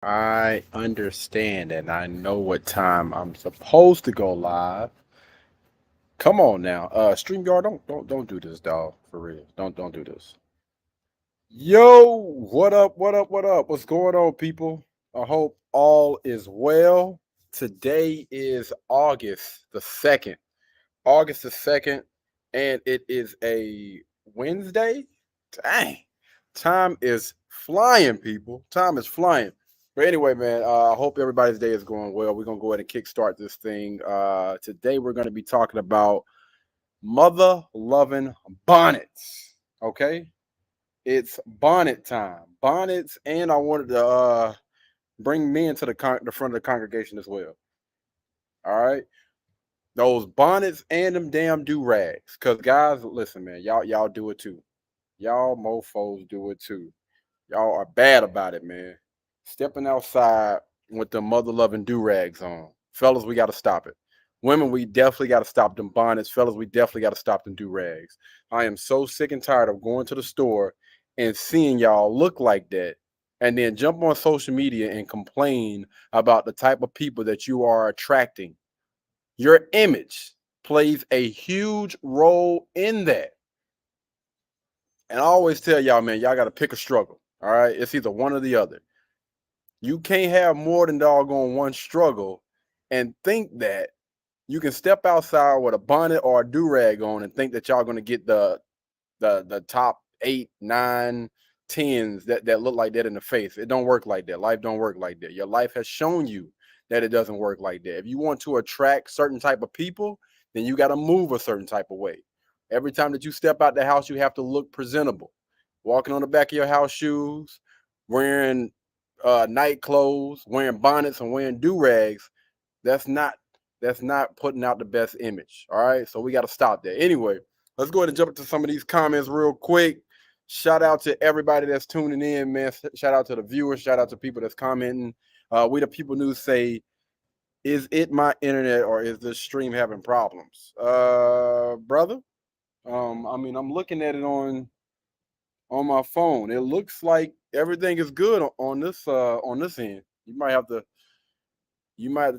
I understand and I know what time I'm supposed to go live. Come on now. StreamYard, don't do this, dog. For real. Don't do this. Yo, what up, what up, what up? What's going on, people? I hope all is well. Today is August the 2nd. August the 2nd, and it is a Wednesday. Dang. Time is flying, people. Time is flying. But anyway, man, I hope everybody's day is going well. We're gonna go ahead and kickstart this thing. Today we're gonna be talking about mother loving bonnets. Okay, it's bonnet time. Bonnets, and I wanted to bring men to the front of the congregation as well. All right, those bonnets and them damn do rags. Cause guys, listen, man, y'all do it too. Y'all mofos do it too. Y'all are bad about it, man. Stepping outside with the mother loving do rags on. Fellas, we got to stop it. Women, we definitely got to stop them bonnets. Fellas, we definitely got to stop them do rags. I am so sick and tired of going to the store and seeing y'all look like that and then jump on social media and complain about the type of people that you are attracting. Your image plays a huge role in that. And I always tell y'all, man, y'all got to pick a struggle. All right. It's either one or the other. You can't have more than doggone one struggle and think that you can step outside with a bonnet or a do-rag on and think that y'all going to get the top 8, 9, 10s that look like that in the face. It don't work like that. Life don't work like that. Your life has shown you that it doesn't work like that. If you want to attract certain type of people, then you got to move a certain type of way. Every time that you step out the house, you have to look presentable. Walking on the back of your house shoes, wearing night clothes, wearing bonnets and wearing do-rags, that's not putting out the best image. All right. So we got to stop that. Anyway, let's go ahead and jump into some of these comments real quick. Shout out to everybody that's tuning in, man. Shout out to the viewers. Shout out to people that's commenting. We the people news say, is it my internet or is this stream having problems? Brother. I mean, I'm looking at it on my phone. It looks like everything is good on this end. You might have to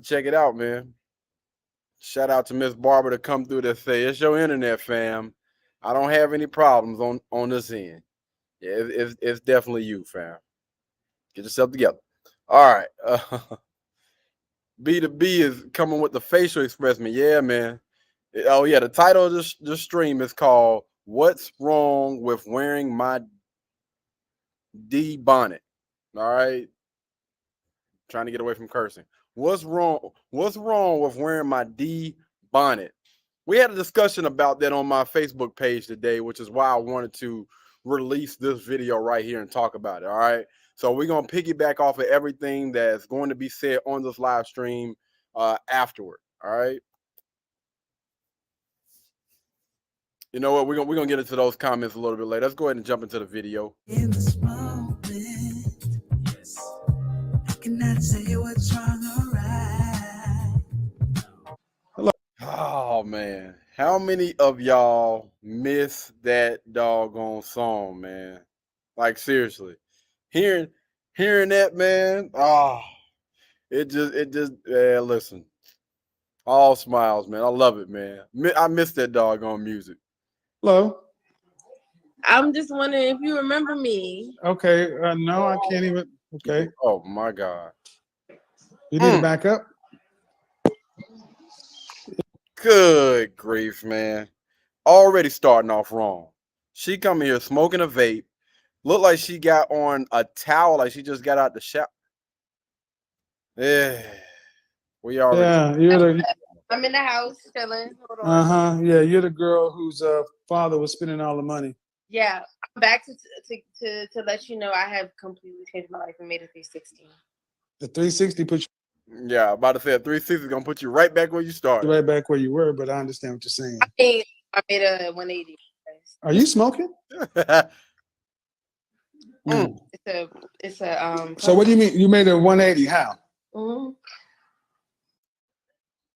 check it out, man. Shout out to Miss Barbara to come through to say it's your internet, fam. I don't have any problems on this end. Yeah, it's definitely you, fam. Get yourself together. All right. B2B is coming with the facial expression. Yeah, man. Oh yeah, the title of this stream is called "What's Wrong with Wearing My D Bonnet?" All right, trying to get away from cursing. What's wrong? What's wrong with wearing my D bonnet? We had a discussion about that on my Facebook page today, which is why I wanted to release this video right here and talk about it. All right. So we're gonna piggyback off of everything that's going to be said on this live stream afterward. All right. You know what? We're gonna get into those comments a little bit later. Let's go ahead and jump into the video. In this moment, yes. I cannot say what's wrong or right. Hello. Oh man. How many of y'all miss that doggone song, man? Like seriously. Hearing hearing that, man. It just yeah, listen. All smiles, man. I love it, man. I miss that doggone music. Hello. I'm just wondering if you remember me. Okay. No, I can't even. Okay. Oh my God. You need to back up. Good grief, man. Already starting off wrong. She come here smoking a vape. Look like she got on a towel, like she just got out the shower. Yeah. We already. Yeah, you're the. I'm in the house chilling. Yeah, you're the girl whose father was spending all the money. Yeah, I'm back to let you know I have completely changed my life and made a 360. The 360 put you. Yeah, about to say a 360 is gonna put you right back where you started. Right back where you were, but I understand what you're saying. I made a 180. Are you smoking? It's a. So what do you mean? You made a 180? How? Mm-hmm.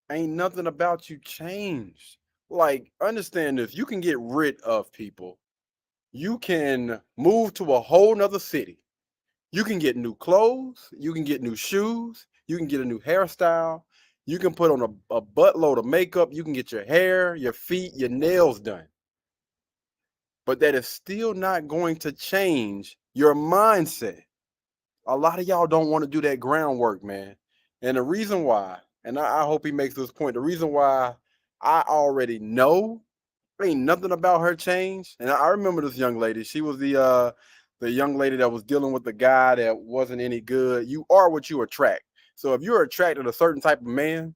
Ain't nothing about you changed. Like, understand this. You can get rid of people. You can move to a whole nother city. You can get new clothes, you can get new shoes, you can get a new hairstyle, you can put on a buttload of makeup, you can get your hair, your feet, your nails done. But that is still not going to change your mindset. A lot of y'all don't want to do that groundwork, man. And the reason why, and I hope he makes this point, the reason why I already know ain't nothing about her change. And I remember this young lady. She was the young lady that was dealing with the guy that wasn't any good. You are what you attract. So if you're attracted to a certain type of man,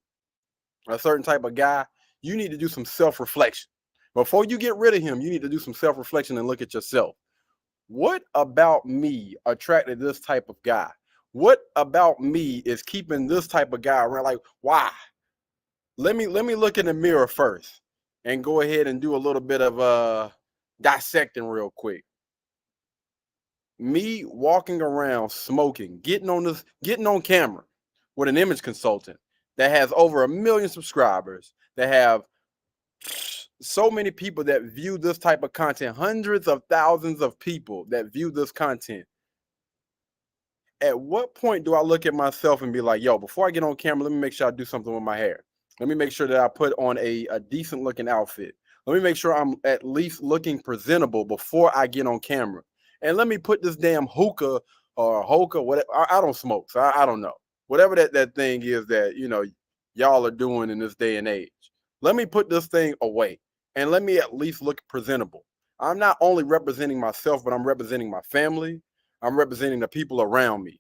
a certain type of guy, you need to do some self-reflection. Before you get rid of him, you need to do some self-reflection and look at yourself. What about me attracted this type of guy? What about me is keeping this type of guy around? Like, why? Let me look in the mirror first and go ahead and do a little bit of dissecting real quick. Me walking around smoking, getting on camera with an image consultant that has over 1 million subscribers, that have so many people that view this type of content, hundreds of thousands of people that view this content. At what point do I look at myself and be like, yo, before I get on camera, let me make sure I do something with my hair. Let me make sure that I put on a decent looking outfit. Let me make sure I'm at least looking presentable before I get on camera. And let me put this damn hookah or hookah, whatever. I don't smoke, so I don't know. Whatever that thing is that, y'all are doing in this day and age. Let me put this thing away and let me at least look presentable. I'm not only representing myself, but I'm representing my family. I'm representing the people around me.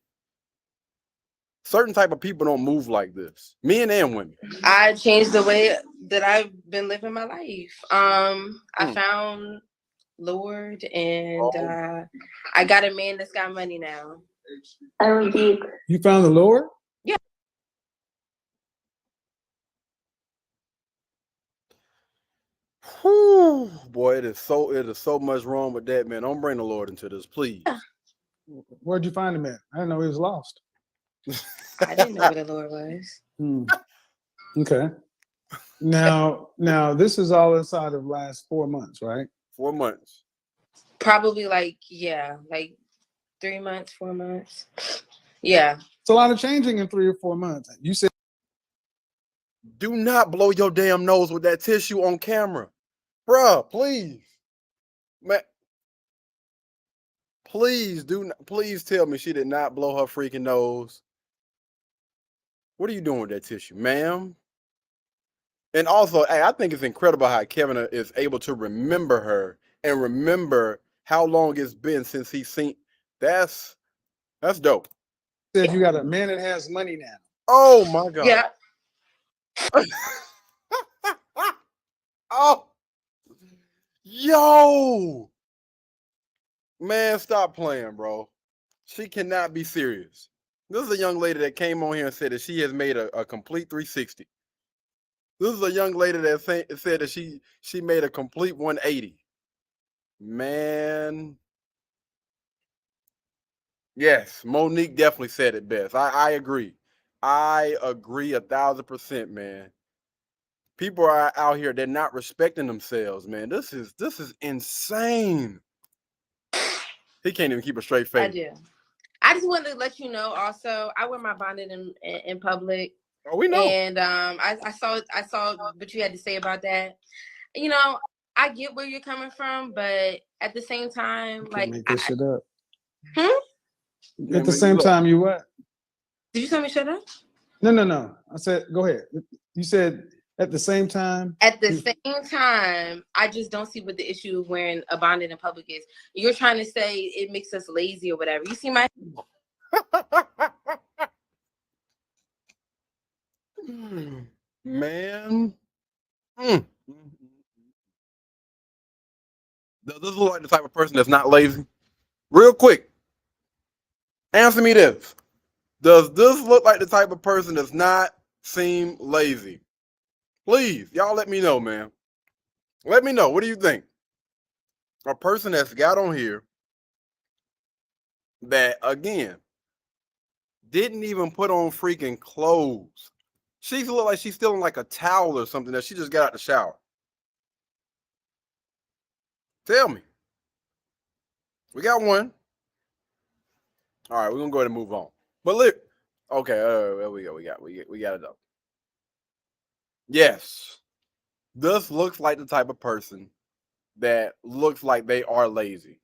Certain type of people don't move like this. Men and women. I changed the way that I've been living my life. I found Lord, and I got a man that's got money now. I'm deep. You found the Lord? Yeah. Whew, boy, it is so much wrong with that, man. Don't bring the Lord into this, please. Where'd you find him at? I didn't know he was lost. I didn't know what the Lord was. Okay. Now this is all inside of last 4 months, right? 4 months. Probably like 3 months, 4 months. Yeah. It's a lot of changing in 3 or 4 months. You said, do not blow your damn nose with that tissue on camera. Bruh, please. Man. Please tell me she did not blow her freaking nose. What are you doing with that tissue, ma'am? And also, hey, I think it's incredible how Kevin is able to remember her and remember how long it's been since he's seen. That's dope. you got a man that has money now. Oh my God. Yeah. Oh, yo, man, stop playing, bro. She cannot be serious. This is a young lady that came on here and said that she has made a complete 360. This is a young lady that said that she made a complete 180. Man. Yes, Monique definitely said it best. I agree. I agree 1,000%, man. People are out here, they're not respecting themselves, man. This is insane. He can't even keep a straight face. I do. I just wanted to let you know also, I wear my bonnet in public. Oh, we know. And I saw what you had to say about that. You know, I get where you're coming from, but at the same time, You like, can't make this shit up. At the same time, you what? Did you tell me shut up? No. I said, go ahead. You said at the same time. At the same time, I just don't see what the issue of wearing a bonnet in public is. You're trying to say it makes us lazy or whatever. You see my man. Does this look like the type of person that's not lazy? Real quick, answer me this. Does this look like the type of person that's not seem lazy? Please, y'all let me know, man. Let me know. What do you think? A person that's got on here that, again, didn't even put on freaking clothes. She look like she's still in like a towel or something that she just got out the shower. Tell me. We got one. All right, we're gonna go ahead and move on. But look, okay, there we go. We got it up. Yes, this looks like the type of person that looks like they are lazy.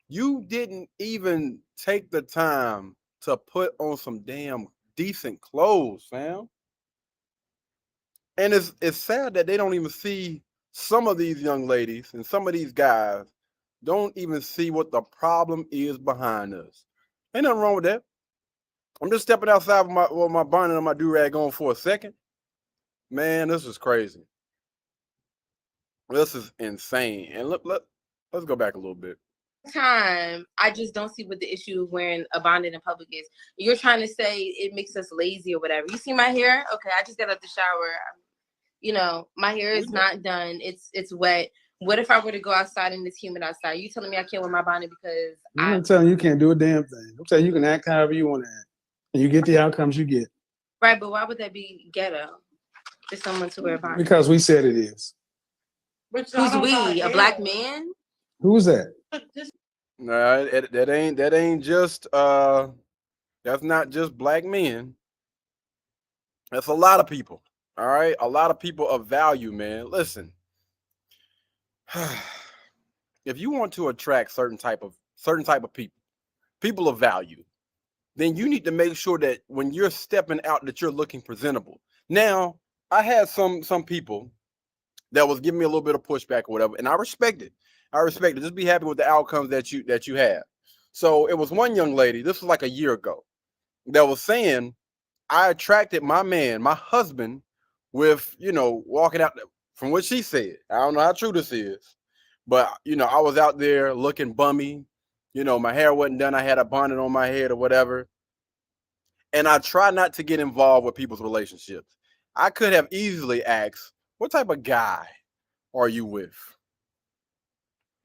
You didn't even take the time to put on some damn decent clothes, fam. And it's sad that they don't even see some of these young ladies and some of these guys don't even see what the problem is behind us. Ain't nothing wrong with that. I'm just stepping outside with my bonnet and my do-rag on for a second. Man, this is crazy. This is insane. And let's go back a little bit. Time, I just don't see what the issue of wearing a bonnet in public is. You're trying to say it makes us lazy or whatever. You see my hair? Okay, I just got out the shower. You know, my hair is not done. It's wet. What if I were to go outside and it's humid outside? You telling me I can't wear my bonnet because I'm telling you can't do a damn thing. I'm telling you can act however you want to act. And you get the outcomes you get. Right, but why would that be ghetto for someone to wear a bonnet? Because we said it is. Who's we? A black man? Who's that? No, that ain't just that's not just black men. That's a lot of people. All right, a lot of people of value, man. Listen, if you want to attract certain type of people of value, then you need to make sure that when you're stepping out that you're looking presentable. Now, I had some people that was giving me a little bit of pushback or whatever, and I respect it. Just be happy with the outcomes that you have. So it was one young lady, this was like a year ago, that was saying I attracted my man, my husband, with, walking out, from what she said. I don't know how true this is, but, I was out there looking bummy. My hair wasn't done. I had a bonnet on my head or whatever. And I try not to get involved with people's relationships. I could have easily asked, what type of guy are you with?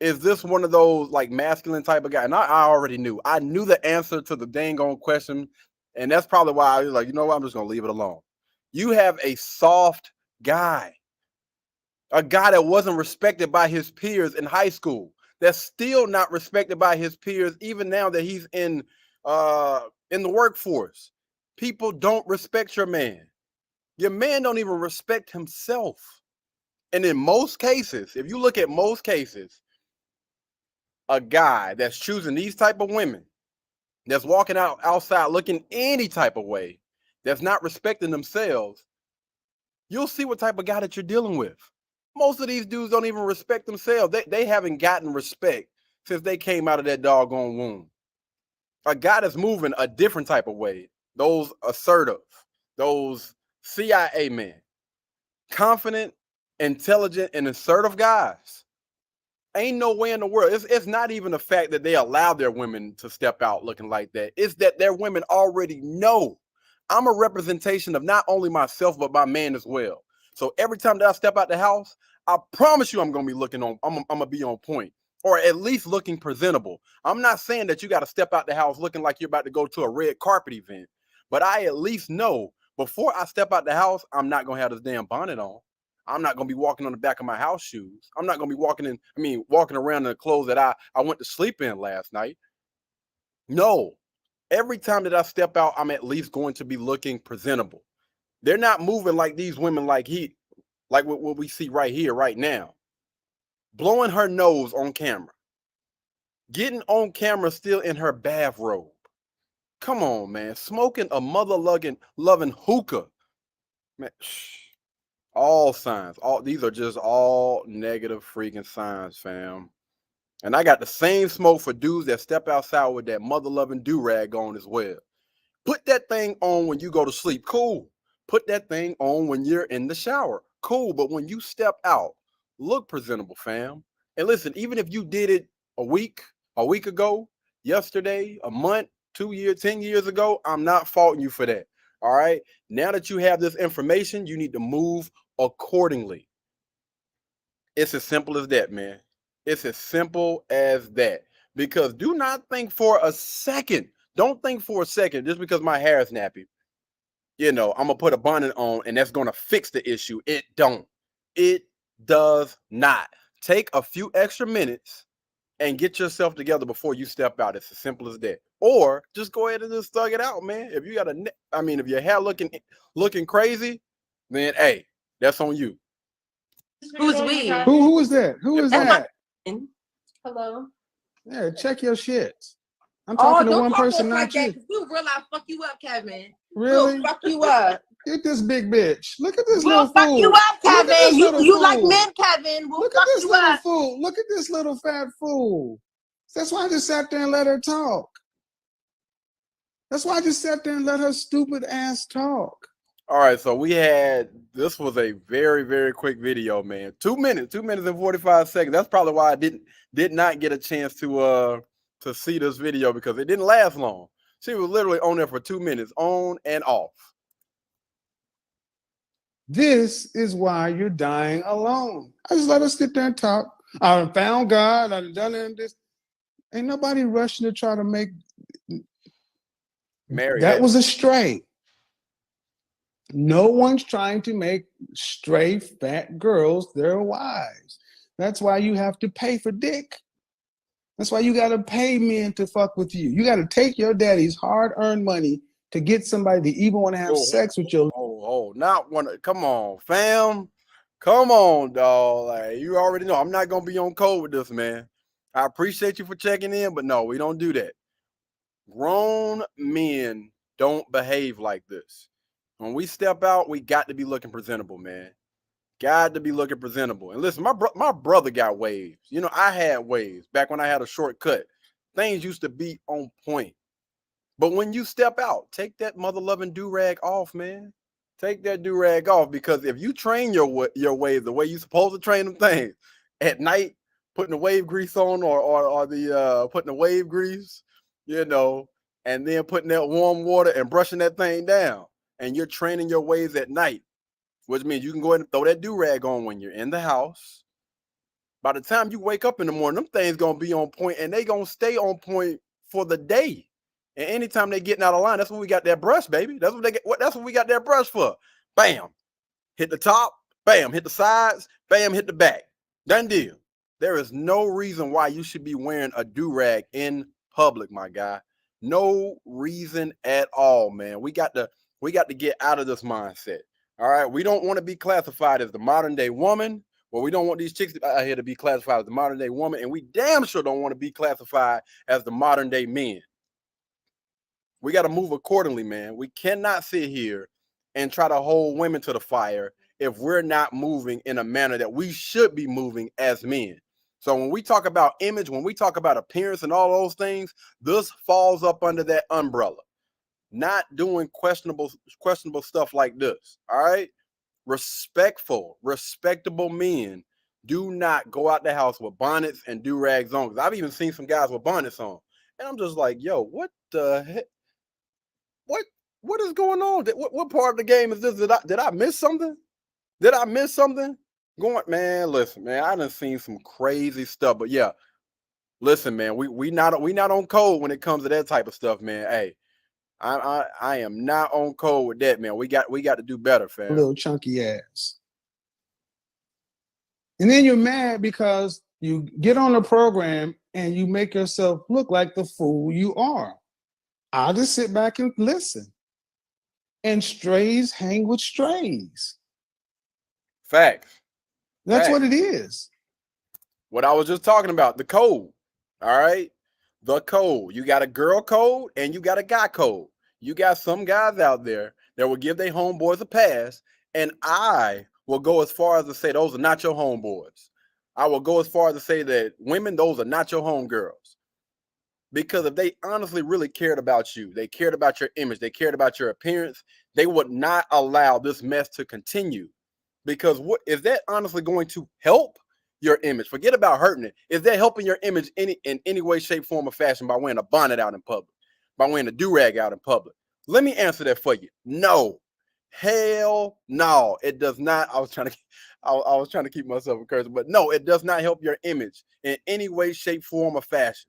Is this one of those like masculine type of guy? And I already knew. I knew the answer to the dang on question. And that's probably why I was like, you know what? I'm just going to leave it alone. You have a soft guy, a guy that wasn't respected by his peers in high school, that's still not respected by his peers, even now that he's in the workforce. People don't respect your man. Your man don't even respect himself. And in most cases, if you look at most cases, a guy that's choosing these type of women, that's walking outside looking any type of way, that's not respecting themselves, you'll see what type of guy that you're dealing with. Most of these dudes don't even respect themselves. They haven't gotten respect since they came out of that doggone womb. A guy that's moving a different type of way, those assertive, those CIA men, confident, intelligent, and assertive guys, ain't no way in the world. It's not even the fact that they allow their women to step out looking like that. It's that their women already know I'm a representation of not only myself, but my man as well. So every time that I step out the house, I promise you I'm going to be looking on, I'm going to be on point, or at least looking presentable. I'm not saying that you got to step out the house looking like you're about to go to a red carpet event, but I at least know before I step out the house, I'm not going to have this damn bonnet on. I'm not going to be walking on the back of my house shoes. I'm not going to be walking around in the clothes that I went to sleep in last night. No, every time that I step out, I'm at least going to be looking presentable. They're not moving like these women like what we see right here, right now. Blowing her nose on camera. Getting on camera still in her bathrobe. Come on, man. Smoking a mother-loving hookah. Man, all signs. These are just all negative freaking signs, fam. And I got the same smoke for dudes that step outside with that mother-loving do-rag on as well. Put that thing on when you go to sleep. Cool. Put that thing on when you're in the shower. Cool. But when you step out, look presentable, fam. And listen, even if you did it a week ago, yesterday, a month, 2 years, 10 years ago, I'm not faulting you for that. All right. Now that you have this information, you need to move accordingly. It's as simple as that, man. It's as simple as that. Because do not think for a second, don't think for a second, just because my hair is nappy, I'm going to put a bonnet on and that's going to fix the issue. It don't. It does not. Take a few extra minutes and get yourself together before you step out. It's as simple as that. Or just go ahead and just thug it out, man. If you got if your hair looking crazy, then hey, that's on you. Who's we? Who is that? Who is that? Hello. Yeah, check your shit. I'm talking to one person, not you. We'll real life fuck you up, Kevin. Really? We'll fuck you up. Get this big bitch. Look at this We'll little fuck fool. you up, Kevin. You like fool. men, Kevin. We'll Look fuck at this you little up. fool. Look at this little fat fool. That's why I just sat there and let her talk. That's why I just sat there and let her stupid ass talk. All right, so this was a very, very quick video, man. 2 minutes and 45 seconds. That's probably why I did not get a chance to see this video, because it didn't last long. She was literally on there for 2 minutes, on and off. This is why you're dying alone. I just let her sit there and talk. I found God. I've done this. Ain't nobody rushing to try to make. Marry that was a stray. No one's trying to make stray fat girls their wives. That's why you have to pay for dick. That's why you got to pay men to fuck with you. You got to take your daddy's hard-earned money to get somebody to even want to have sex with your. Not one. Come on, fam. Come on, dog. Like, you already know, I'm not gonna be on code with this, man. I appreciate you for checking in, but no, we don't do that. Grown men don't behave like this. When we step out, we got to be looking presentable, man. Got to be looking presentable. And listen, my brother got waves. You know, I had waves back when I had a shortcut. Things used to be on point. But when you step out, take that mother-loving do-rag off, man. Take that do-rag off, because if you train your waves the way you're supposed to train them things, at night, putting the wave grease on or putting the wave grease, you know, and then putting that warm water and brushing that thing down, and you're training your waves at night, which means you can go ahead and throw that do-rag on when you're in the house. By the time you wake up in the morning, them things gonna be on point, and they gonna stay on point for the day. And anytime they getting out of line, that's when we got that brush, baby. That's what we got that brush for. Bam, hit the top. Bam, hit the sides. Bam, hit the back. Done deal. There is no reason why you should be wearing a do-rag in public, my guy. No reason at all, man. We got to get out of this mindset. All right, we don't want to be classified as the modern day woman. Well, we don't want these chicks out here to be classified as the modern day woman, and we damn sure don't want to be classified as the modern day men. We got to move accordingly, man. We cannot sit here and try to hold women to the fire if we're not moving in a manner that we should be moving as men. So when we talk about image, when we talk about appearance and all those things, this falls up under that umbrella. Not doing questionable stuff like this. All right. Respectable men do not go out the house with bonnets and do-rags on. Because I've even seen some guys with bonnets on. And I'm just like, yo, what the heck? What is going on? What part of the game is this? Did I miss something? Did I miss something? Listen, man, I done seen some crazy stuff. But yeah, listen, man, we not on code when it comes to that type of stuff, man. Hey, I am not on code with that, man. We got to do better, fam. Little chunky ass. And then you're mad because you get on the program and you make yourself look like the fool you are. I'll just sit back and listen. And strays hang with strays. Facts. That's what it is. What I was just talking about, the code. All right. The code. You got a girl code and you got a guy code. You got some guys out there that will give their homeboys a pass. And I will go as far as to say those are not your homeboys. I will go as far as to say that women, those are not your homegirls. Because if they honestly really cared about you, they cared about your image, they cared about your appearance, they would not allow this mess to continue. Because what is that honestly going to help your image? Forget about hurting it. Is that helping your image in any way, shape, form, or fashion by wearing a bonnet out in public, by wearing a do-rag out in public? Let me answer that for you. No. Hell no. It does not. I was trying to keep myself encouraged, but no, it does not help your image in any way, shape, form, or fashion.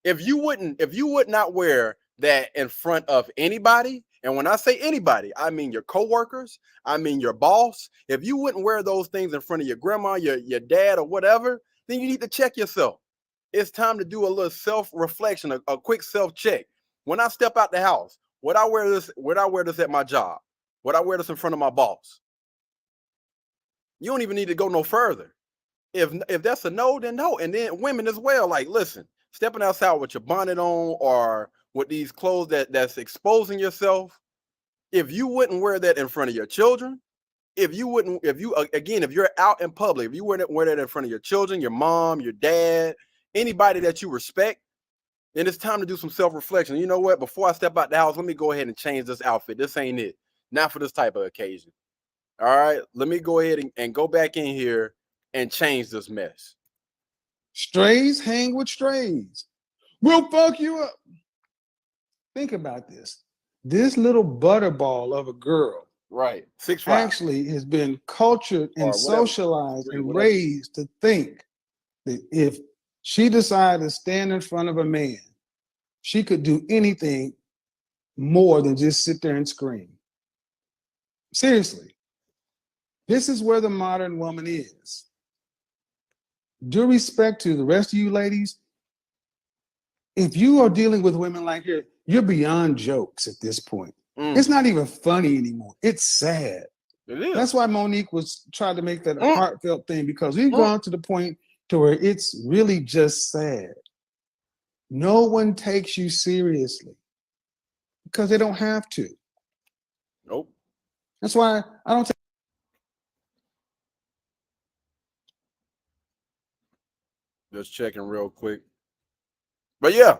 If you would not wear that in front of anybody, and when I say anybody, I mean your coworkers, I mean your boss. If you wouldn't wear those things in front of your grandma, your dad, or whatever, then you need to check yourself. It's time to do a little self-reflection, a quick self-check. When I step out the house, would I wear this? Would I wear this at my job? Would I wear this in front of my boss? You don't even need to go no further. If that's a no, then no. And then women as well. Like, listen, stepping outside with your bonnet on or with these clothes that's exposing yourself. If you wouldn't wear that in front of your children, if you're out in public, if you wouldn't wear that in front of your children, your mom, your dad, anybody that you respect, then it's time to do some self-reflection. You know what? Before I step out the house, let me go ahead and change this outfit. This ain't it. Not for this type of occasion. All right. Let me go ahead and go back in here and change this mess. Strays hang with strays. We'll fuck you up. Think about this. This little butterball of a girl, right, 6'5", actually has been cultured and socialized and raised to think that if she decided to stand in front of a man, she could do anything more than just sit there and scream. Seriously, this is where the modern woman is. Due respect to the rest of you ladies, if you are dealing with women like her, you're beyond jokes at this point. It's not even funny anymore. It's sad. It is. That's why Monique was trying to make that a heartfelt thing, because we've gone to the point to where it's really just sad. No one takes you seriously because they don't have to. Nope. That's why I don't take. Just checking real quick. But yeah,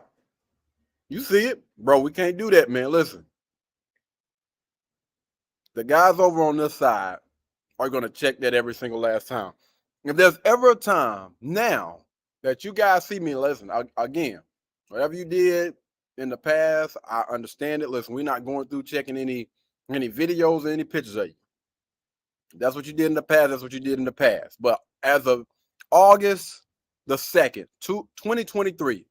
you see it, bro. We can't do that, man. Listen, the guys over on this side are going to check that every single last time. If there's ever a time now that you guys see me, listen, again, whatever you did in the past, I understand it. Listen, we're not going through checking any videos or any pictures of you. That's what you did in the past. That's what you did in the past. But as of August the 2nd, 2023,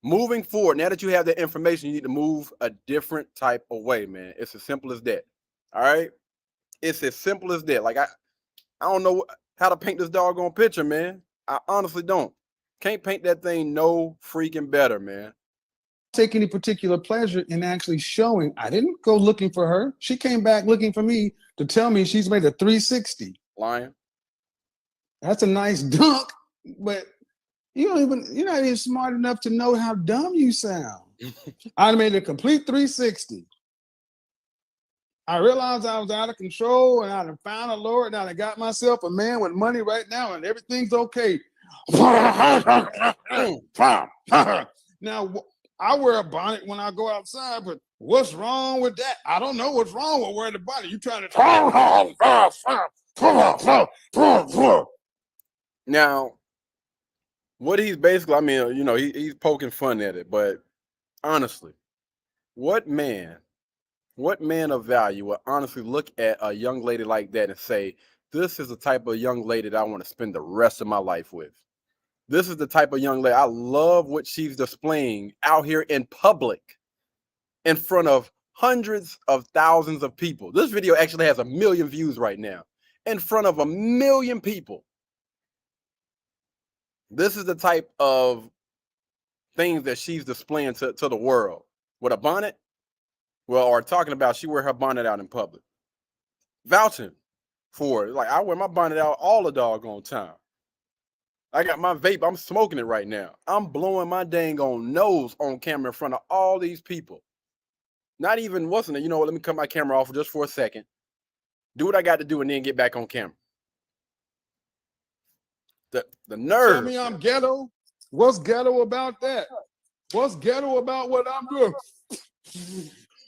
moving forward, now that you have that information, you need to move a different type of way, man. It's as simple as that. All right? It's as simple as that. Like, I don't know how to paint this doggone picture, man. I honestly don't. Can't paint that thing no freaking better, man. Take any particular pleasure in actually showing. I didn't go looking for her. She came back looking for me to tell me she's made a 360. Lying. That's a nice dunk, but you're not even smart enough to know how dumb you sound. I made a complete 360. I realized I was out of control and I done found a Lord and I got myself a man with money right now and everything's okay. Now, I wear a bonnet when I go outside, but what's wrong with that? I don't know what's wrong with wearing the bonnet. You trying to... Now, what he's basically, I mean, you know, he's poking fun at it, but honestly, what man of value would honestly look at a young lady like that and say, this is the type of young lady that I want to spend the rest of my life with? This is the type of young lady. I love what she's displaying out here in public in front of hundreds of thousands of people. This video actually has 1 million views right now in front of 1 million people. This is the type of things that she's displaying to the world with a bonnet. Well, or talking about she wear her bonnet out in public. Vouching for it. Like, I wear my bonnet out all the doggone time. I got my vape. I'm smoking it right now. I'm blowing my dang on nose on camera in front of all these people. Not even, wasn't it? You know what? Let me cut my camera off just for a second. Do what I got to do and then get back on camera. The nerve. Tell me I'm ghetto. What's ghetto about that? What's ghetto about what I'm doing?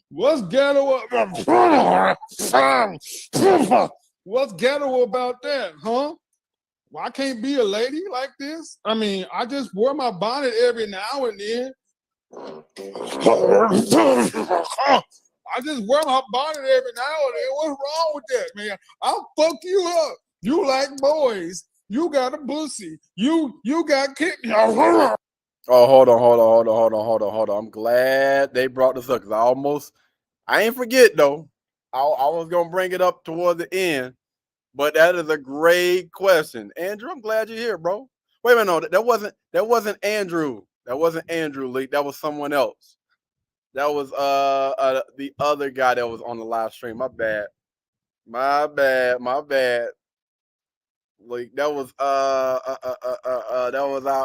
What's ghetto about What's ghetto about that, huh? Well, I can't be a lady like this. I mean, I just wear my bonnet every now and then. I just wear my bonnet every now and then. What's wrong with that, man? I'll fuck you up. You like boys. You got a pussy. You got kidney. Oh, hold on. I'm glad they brought this up because I ain't forget though. I was gonna bring it up toward the end, but that is a great question, Andrew. I'm glad you're here, bro. Wait a minute, no, that wasn't Andrew. That wasn't Andrew Lee. That was someone else. That was the other guy that was on the live stream. My bad. My bad. Like that was our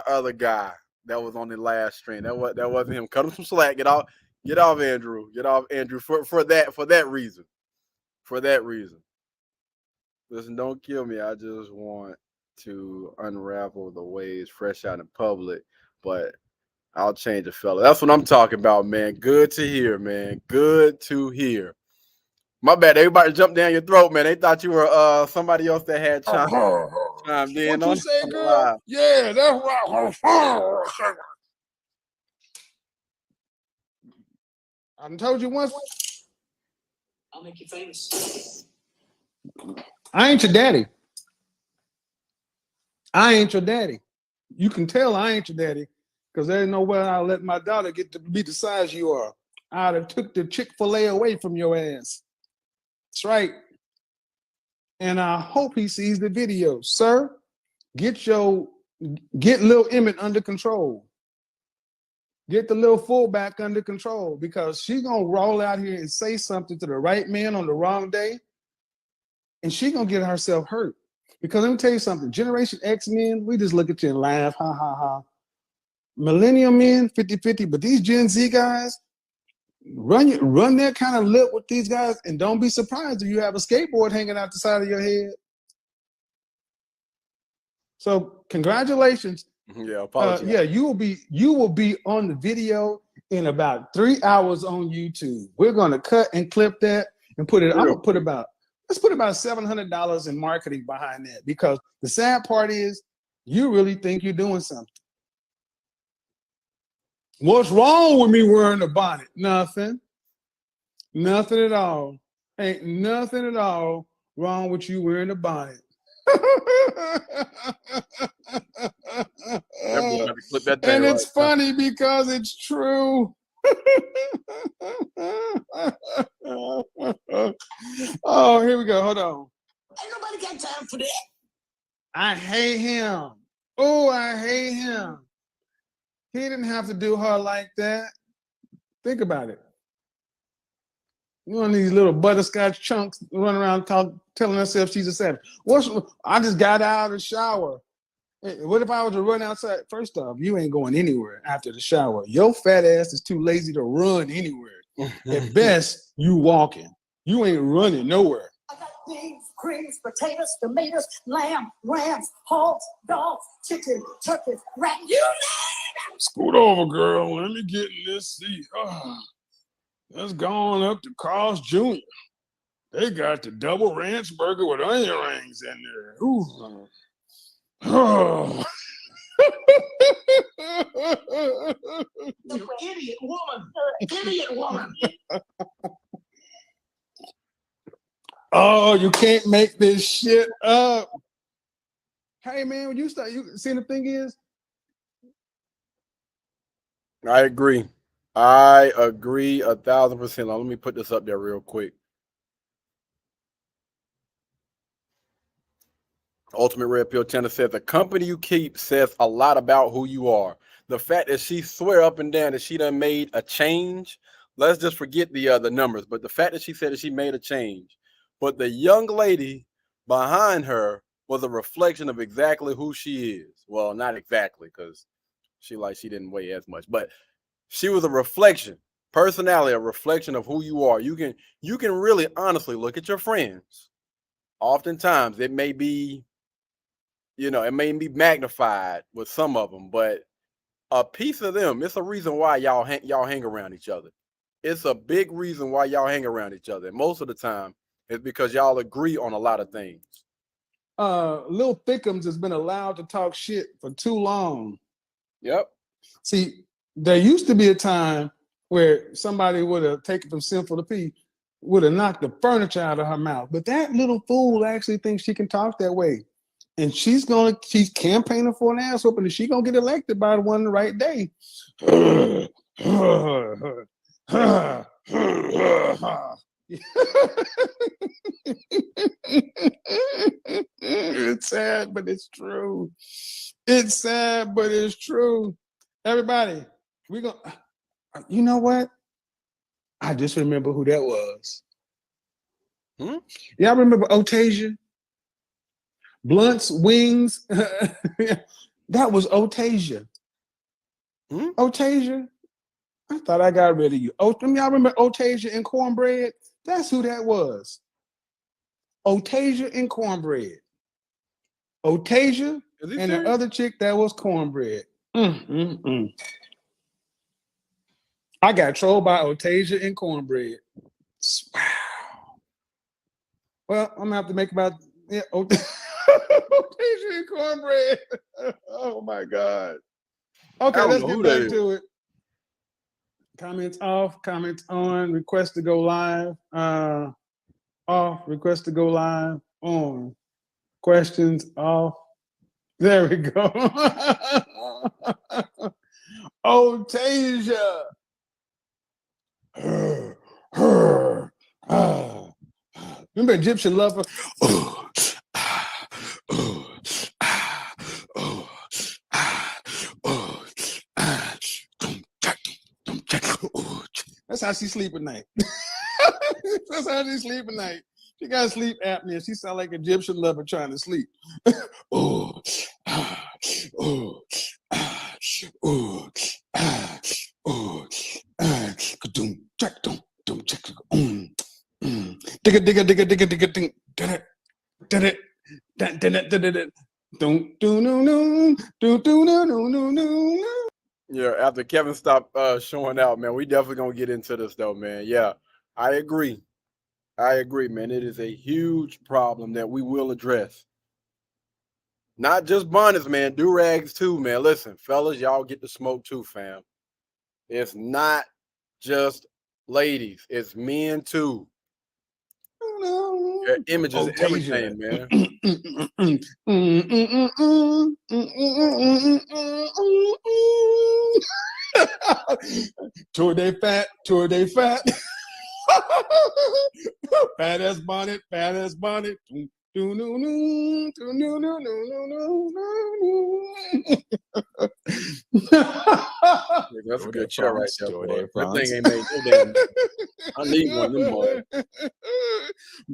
other guy that was on the last stream. That wasn't him. Cut him some slack. Get off Andrew. Get off Andrew for that reason. For that reason. Listen, don't kill me. I just want to unravel the ways fresh out in public, but I'll change a fella. That's what I'm talking about, man. Good to hear, man. Good to hear. My bad. Everybody jumped down your throat, man. They thought you were somebody else that had chimed in What you on say, the girl? live. Yeah, that's right. I done told you once. I'll make you famous. I ain't your daddy. I ain't your daddy. You can tell I ain't your daddy because there ain't no way I'll let my daughter get to be the size you are. I'd have took the Chick-fil-A away from your ass. That's right. And I hope he sees the video. Sir, get Lil Emmett under control. Get the little fullback under control because she's gonna roll out here and say something to the right man on the wrong day, and she's gonna get herself hurt. Because let me tell you something, Generation X men, we just look at you and laugh, ha ha ha. Millennium men, 50-50, but these Gen Z guys, run that kind of lip with these guys, and don't be surprised if you have a skateboard hanging out the side of your head. So congratulations. Yeah, apologize. Yeah, you will be on the video in about 3 hours on YouTube. We're gonna cut and clip that and put it. I'm gonna put let's put about $700 in marketing behind that because the sad part is you really think you're doing something. What's wrong with me wearing a bonnet? Nothing. Nothing at all. Ain't nothing at all wrong with you wearing a bonnet. And it's funny because it's true. Oh, here we go. Hold on. Ain't nobody got time for that. I hate him. Oh, I hate him. He didn't have to do her like that. Think about it. One of these little butterscotch chunks running around telling herself she's a savage. I just got out of the shower. What if I was to run outside? First off, you ain't going anywhere after the shower. Your fat ass is too lazy to run anywhere. At best, you walking. You ain't running nowhere. I got beans, greens, potatoes, tomatoes, lamb, rams, hogs, dogs, chicken, turkey, rat. You name it. Scoot over, girl. Let me get in this seat. Let's go on up to Carl's Jr. They got the double ranch burger with onion rings in there. Ooh. Oh. Idiot woman. Idiot woman. Oh, you can't make this shit up. Hey man, when you see the thing is, I agree. I agree 1,000%. Let me put this up there real quick. Ultimate Red Pill Tenor says the company you keep says a lot about who you are. The fact that she swear up and down that she done made a change, let's just forget the numbers. But the fact that she said that she made a change, but the young lady behind her was a reflection of exactly who she is. Well, not exactly because she didn't weigh as much, but she was a reflection, personality, a reflection of who you are. You can really honestly look at your friends. Oftentimes it may be, it may be magnified with some of them, but a piece of them, it's a reason why y'all hang around each other. It's a big reason why y'all hang around each other. And most of the time, it's because y'all agree on a lot of things. Lil Thickums has been allowed to talk shit for too long. Yep. See, there used to be a time where somebody would have taken from Sinful to P, would have knocked the furniture out of her mouth. But that little fool actually thinks she can talk that way. And she's campaigning for an ass whooping, and she's gonna get elected by the one the right day. It's sad, but it's true. It's sad, but it's true. Everybody, we go. You know what? I just remember who that was. Y'all remember Otasia? Blunt's Wings? That was Otasia. Otasia? I thought I got rid of you. Y'all remember Otasia and Cornbread? That's who that was. Otasia and Cornbread. Otasia and the other chick that was Cornbread. I got trolled by Otasia and Cornbread. Wow. Well, I'm gonna have to make about Otasia and Cornbread. Oh my God. Okay, let's get back to it. Comments off, comments on, request to go live. Off, request to go live, on. Questions off. There we go. Otasia. Remember Egyptian lover? That's how she sleep at night. That's how she sleep at night. She got sleep apnea. She sound like Egyptian lover trying to sleep. Yeah, after Kevin stopped showing out, man, we definitely gonna get into this though, man. Yeah, I agree. I agree, man. It is a huge problem that we will address. Not just bonnets, man. Do-rags too, man. Listen, fellas, y'all get the smoke too, fam. It's not just ladies. It's men too. Their images, everything, man. Tour they fat, tour they fat. Fat ass bonnet, fat ass bonnet. That's a good chair right there, boy. That thing ain't made no damn. I need one of them, boy.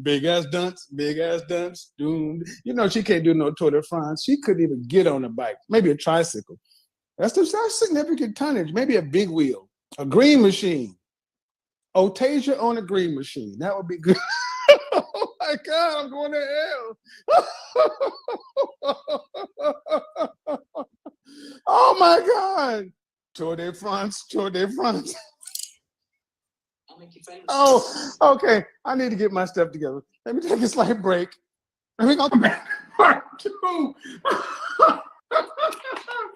Big ass dunce, big ass dunce. You know she can't do no Tour de France. She couldn't even get on a bike. Maybe a tricycle. That's significant tonnage. Maybe a big wheel, a green machine. Otasia on a green machine. That would be good. Oh my God, I'm going to hell. Oh my God. Tour de France, Tour de France. Oh, okay. I need to get my stuff together. Let me take a slight break. Let me go back. Part two.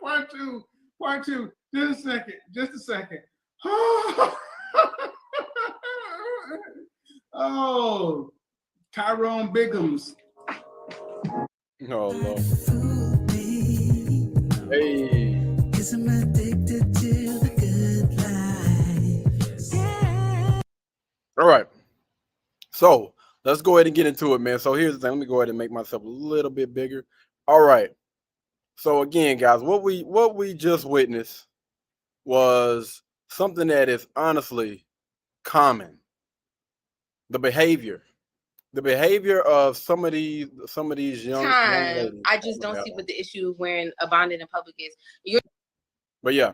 Part two. Part two. Just a second. Oh, Tyrone Biggums. Oh, Lord. Hey. All right. So let's go ahead and get into it, man. So here's the thing. Let me go ahead and make myself a little bit bigger. All right. So again, guys, what we just witnessed was something that is honestly common. The behavior of some of these young ladies. I just don't see what the issue wearing a bonnet in public is. But yeah,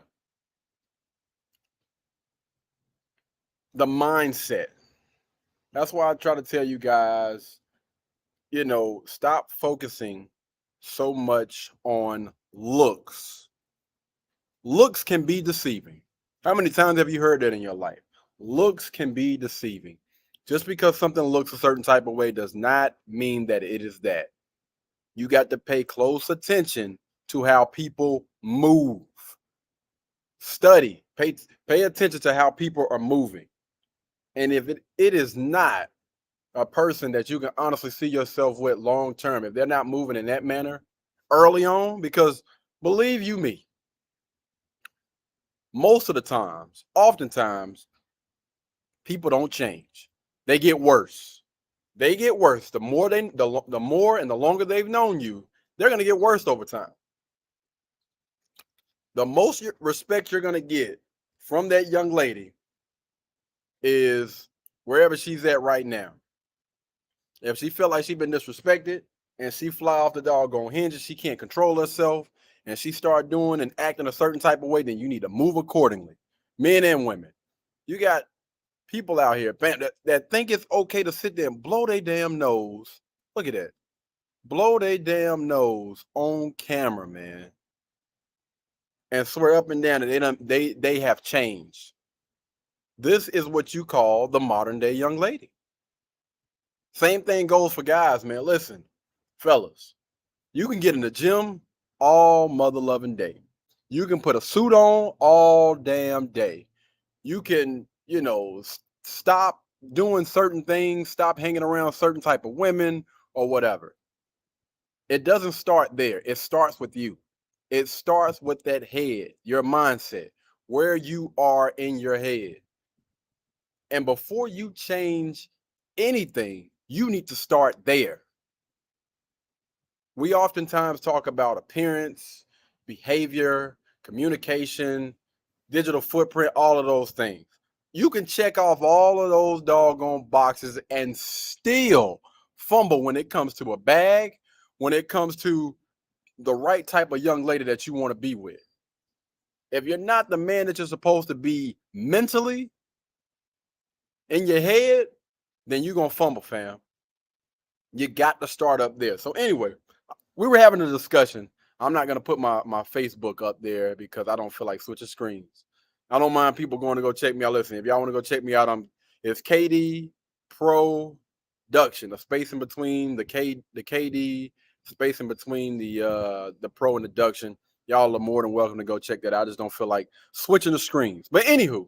the mindset. That's why I try to tell you guys, stop focusing so much on looks. Looks can be deceiving. How many times have you heard that in your life? Looks can be deceiving. Just because something looks a certain type of way does not mean that it is that. You got to pay close attention to how people move. Study, pay attention to how people are moving. And if it is not a person that you can honestly see yourself with long term, if they're not moving in that manner early on, because believe you me, most of the times, oftentimes, people don't change. They get worse. They get worse. The more and the longer they've known you, they're going to get worse over time. The most respect you're gonna get from that young lady is wherever she's at right now. If she feel like she's been disrespected and she fly off the doggone hinges, she can't control herself, and she start doing and acting a certain type of way, then you need to move accordingly. Men and women. You got people out here that think it's okay to sit there and blow their damn nose. Look at that. Blow their damn nose on camera, man. And swear up and down that they have changed. This is what you call the modern day young lady. Same thing goes for guys, man. Listen, fellas, you can get in the gym all mother loving day. You can put a suit on all damn day. You can, stop doing certain things, stop hanging around certain type of women or whatever. It doesn't start there. It starts with you. It starts with that head, your mindset, where you are in your head. And before you change anything, you need to start there. We oftentimes talk about appearance, behavior, communication, digital footprint, all of those things. You can check off all of those doggone boxes and still fumble when it comes to a bag, when it comes to the right type of young lady that you want to be with. If you're not the man that you're supposed to be mentally in your head, then you're going to fumble, fam. You got to start up there. So anyway, we were having a discussion. I'm not going to put my Facebook up there because I don't feel like switching screens. I don't mind people going to go check me out. Listen, if y'all want to go check me out, it's KD Production. A space in between the KD, space in between the Pro and the Duction. Y'all are more than welcome to go check that out. I just don't feel like switching the screens. But anywho,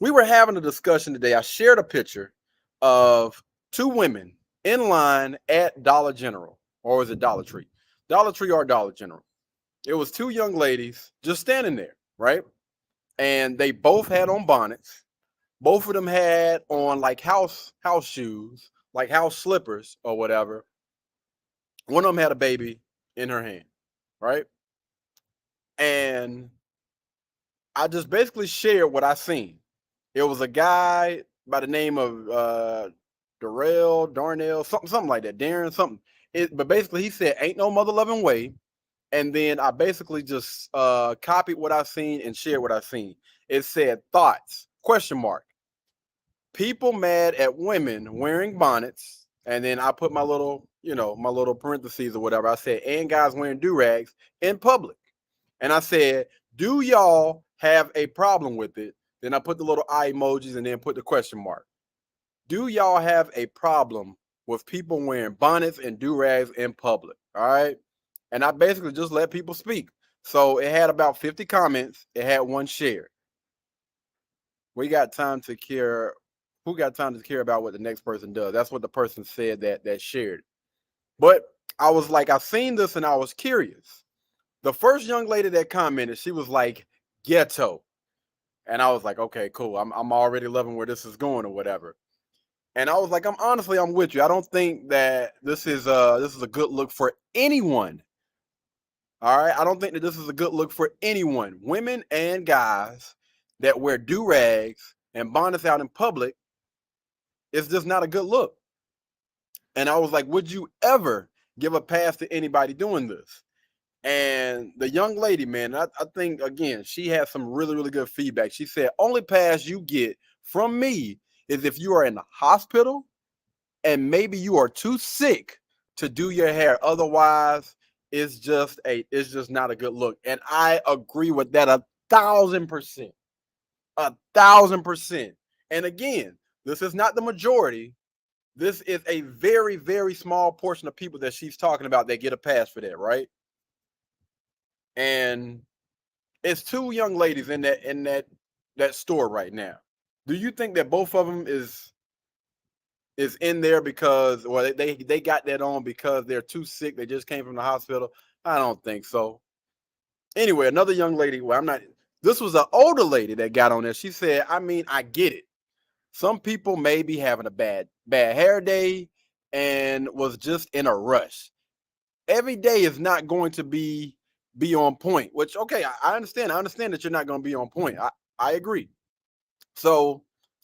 we were having a discussion today. I shared a picture of two women in line at Dollar General, or is it Dollar Tree? Dollar Tree or Dollar General. It was two young ladies just standing there, right? And they both had on bonnets. Both of them had on like house shoes, like house slippers or whatever. One of them had a baby in her hand, right? And I just basically shared what I seen. It was a guy by the name of Darnell, something like that, Darren, something. But basically he said, ain't no mother loving way. And then I basically just copied what I seen and shared what I seen. It said thoughts, question mark. People mad at women wearing bonnets. And then I put my little, my little parentheses or whatever. I said, and guys wearing do-rags in public. And I said, do y'all have a problem with it? Then I put the little eye emojis and then put the question mark. Do y'all have a problem with people wearing bonnets and do-rags in public? All right. And I basically just let people speak. So it had about 50 comments. It had one share. We got time to care. Who got time to care about what the next person does? That's what the person said that shared. But I was like, I seen this and I was curious. The first young lady that commented, she was like, ghetto. And I was like, okay, cool. I'm already loving where this is going or whatever. And I was like, I'm with you. I don't think that this is a good look for anyone. All right. I don't think that this is a good look for anyone, women and guys that wear do-rags and bonnets out in public. It's just not a good look. And I was like, would you ever give a pass to anybody doing this? And the young lady, man, I think, again, she had some really, really good feedback. She said, only pass you get from me is if you are in the hospital and maybe you are too sick to do your hair. Otherwise, it's just not a good look. And I agree with that 1,000%. 1,000%. And again, this is not the majority. This is a very, very small portion of people that she's talking about that get a pass for that, right? And it's two young ladies in that store right now. Do you think that both of them is in there because, or they got that on because they're too sick, they just came from the hospital? I don't think so. Anyway, another young lady, this was an older lady that got on there. She said, I get it. Some people may be having a bad hair day and was just in a rush. Every day is not going to be be on point. Which okay, I understand. I understand that you're not going to be on point. I agree. So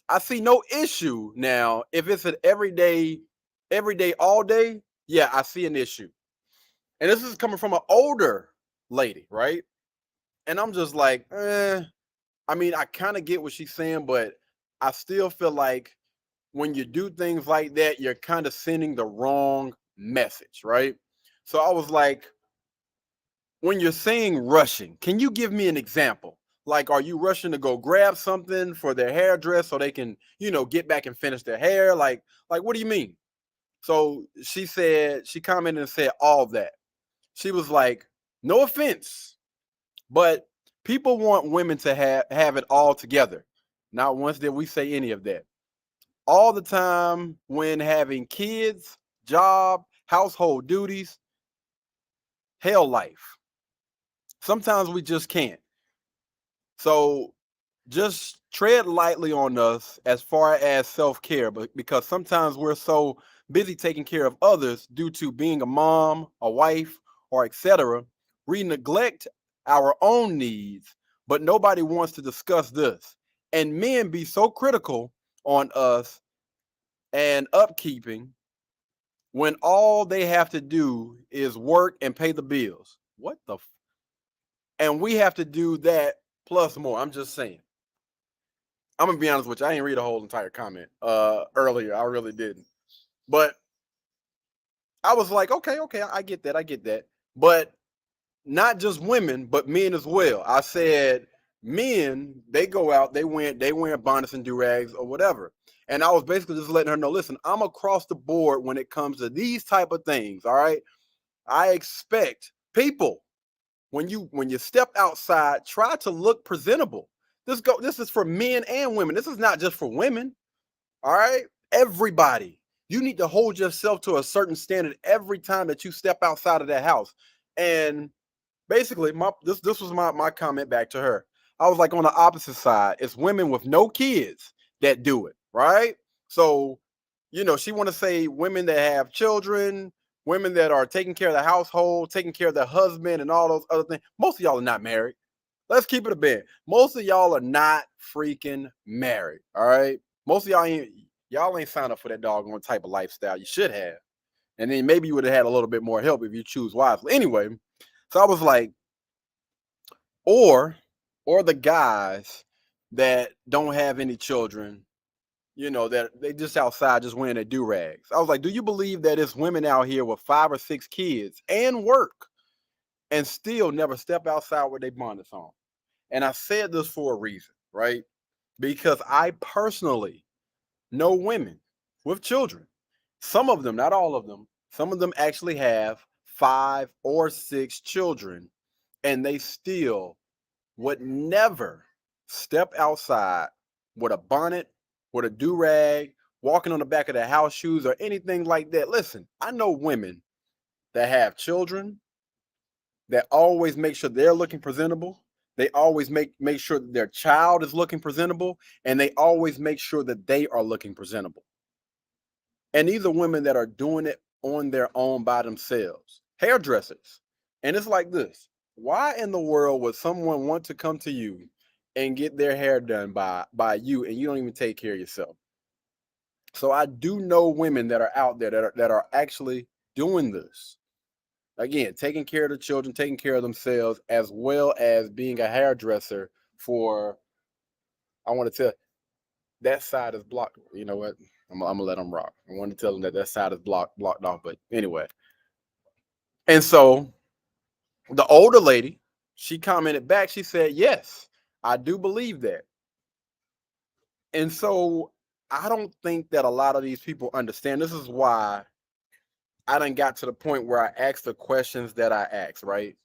I see no issue now if it's an every day, all day. Yeah, I see an issue, and this is coming from an older lady, right? And I'm just like, I mean, I kind of get what she's saying, but I still feel like when you do things like that, you're kind of sending the wrong message, right? So I was like, when you're saying rushing, can you give me an example? Like, are you rushing to go grab something for their hairdress so they can, get back and finish their hair? Like, what do you mean? So she commented and said all that. She was like, no offense, but people want women to have it all together. Not once did we say any of that. All the time when having kids, job, household duties, hell life. Sometimes we just can't. So just tread lightly on us as far as self-care, but because sometimes we're so busy taking care of others due to being a mom, a wife, or etc., we neglect our own needs, but nobody wants to discuss this. And men be so critical on us and upkeeping when all they have to do is work and pay the bills. What the and we have to do that plus more. I'm just saying. I'm gonna be honest with you. I didn't read the whole entire comment earlier. I really didn't. But I was like, okay, I get that. I get that. But not just women, but men as well. I said men, they go out, they wear bonnets and do-rags or whatever. And I was basically just letting her know, listen, I'm across the board when it comes to these type of things. All right. I expect people when you step outside, try to look presentable. This is for men and women. This is not just for women. All right. Everybody. You need to hold yourself to a certain standard every time that you step outside of that house. And basically, this was my comment back to her. I was like, on the opposite side, it's women with no kids that do it, right? So, she want to say women that have children, women that are taking care of the household, taking care of their husband, and all those other things. Most of y'all are not married. Let's keep it a bit. Most of y'all are not freaking married. All right. Most of y'all ain't signed up for that doggone type of lifestyle. You should have. And then maybe you would have had a little bit more help if you choose wisely. Anyway, so I was like, or the guys that don't have any children, that they just outside just wearing their do-rags. I was like, do you believe that it's women out here with 5 or 6 kids and work and still never step outside with their bonnets on? And I said this for a reason, right? Because I personally know women with children. Some of them, not all of them, some of them actually have 5 or 6 children, and they still would never step outside with a bonnet, with a do-rag, walking on the back of their house shoes or anything like that. Listen, I know women that have children that always make sure they're looking presentable. They always make sure that their child is looking presentable, and they always make sure that they are looking presentable. And these are women that are doing it on their own by themselves. Hairdressers. And it's like this. Why in the world would someone want to come to you and get their hair done by you and you don't even take care of yourself? So I do know women that are out there that are actually doing this. Again, taking care of the children, taking care of themselves, as well as being a hairdresser for, I want to tell, that side is blocked. You know what? I'm gonna let them rock. I want to tell them that side is blocked off. But anyway, and so the older lady, she commented back. She said, "Yes, I do believe that." And so I don't think that a lot of these people understand. This is why I done got to the point where I asked the questions that I asked, right?